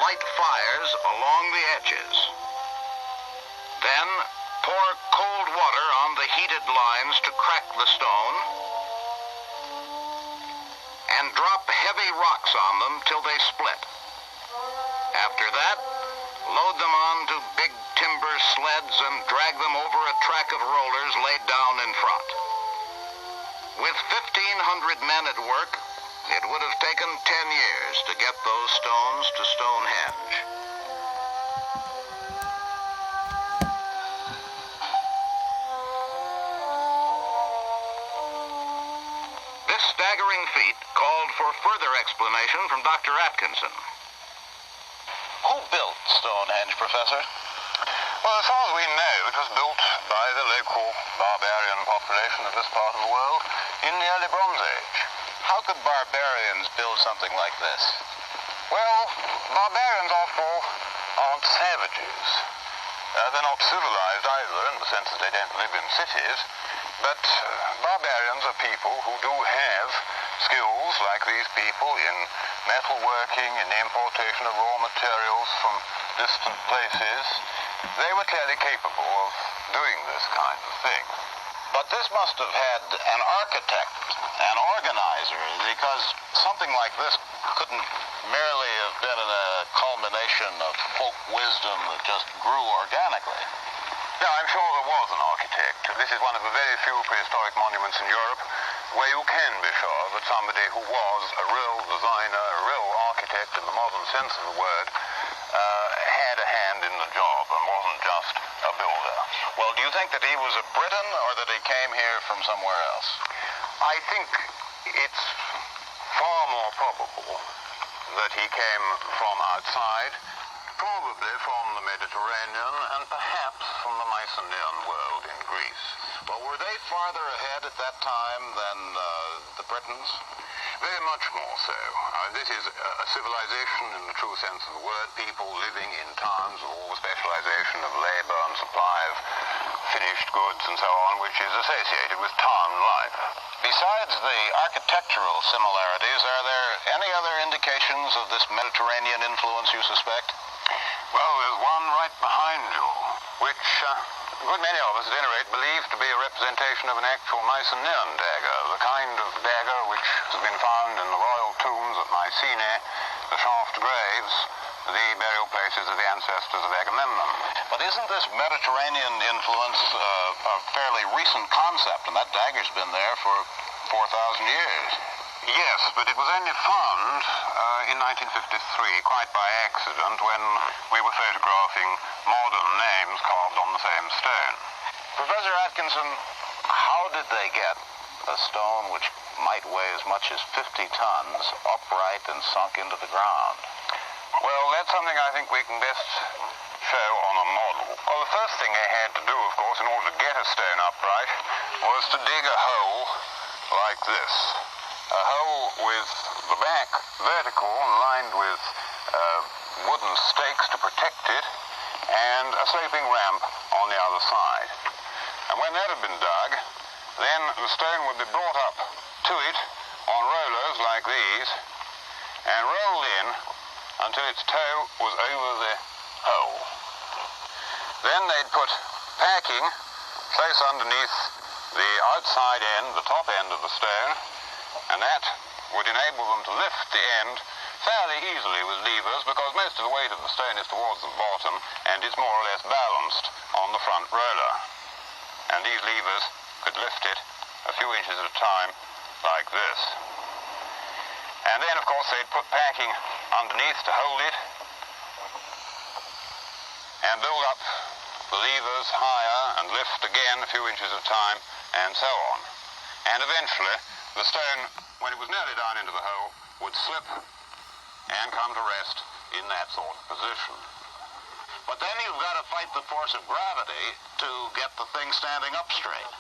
light fires along the edges. Then pour cold water on the heated lines to crack the stone, and drop heavy rocks on them till they split. After that, load them onto big timber sleds and drag them over a track of rollers laid down in front. With 1,500 men at work, it would have taken 10 years to get those stones to Stonehenge. This staggering feat called for further explanation from Dr. Atkinson. Who built Stonehenge, Professor? Well, as far as we know, it was built by the local barbarian population of this part of the world in the early Bronze Age. How could barbarians build something like this? Well, barbarians, after all, aren't savages. They're not civilized either, in the sense that they don't live in cities, but barbarians are people who do have skills, like these people, in metalworking, in the importation of raw materials from distant places. They were clearly capable of doing this kind of thing. But this must have had an architect, an organizer, because something like this couldn't merely have been a culmination of folk wisdom that just grew organically. Yeah, I'm sure there was an architect. This is one of the very few prehistoric monuments in Europe where you can be sure that somebody who was a real designer, a real architect in the modern sense of the word, had a hand in the job and wasn't just a builder. Well, do you think that he was a Briton or that he came here from somewhere else? I think it's far more probable that he came from outside, probably from the Mediterranean and perhaps from the Mycenaean world in Greece. Well, were they farther ahead at that time than the Britons? Very much more so. This is a civilization in the true sense of the word, people living in towns with all the specialization of labor and supply of finished goods and so on, which is associated with town life. Besides the architectural similarities, are there any other indications of this Mediterranean influence you suspect? Well, there's one right behind you, which a good many of us, at any rate, believe to be a representation of an actual Mycenaean dagger, the kind of dagger which has been found in the royal tombs at Mycenae, the shaft graves, the burial places of the ancestors of Agamemnon. But isn't this Mediterranean influence a fairly recent concept, and that dagger's been there for 4,000 years? Yes, but it was only found in 1953, quite by accident, when we were photographing modern names carved on the same stone. Professor Atkinson, how did they get a stone which might weigh as much as 50 tons upright and sunk into the ground? Well, that's something I think we can best show on a model. Well, the first thing they had to do, of course, in order to get a stone upright, was to dig a hole like this. A hole with the back vertical and lined with wooden stakes to protect it, and a sloping ramp on the other side. And when that had been dug, then the stone would be brought up to it on rollers like these, and rolled in until its toe was over the hole. Then they'd put packing close underneath the outside end, the top end of the stone, and that would enable them to lift the end fairly easily with levers, because most of the weight of the stone is towards the bottom and it's more or less balanced on the front roller. And these levers could lift it a few inches at a time like this. And then, of course, they'd put packing underneath to hold it and build up the levers higher and lift again a few inches at a time, and so on. And eventually, the stone, when it was nearly down into the hole, would slip and come to rest in that sort of position. But then you've got to fight the force of gravity to get the thing standing up straight.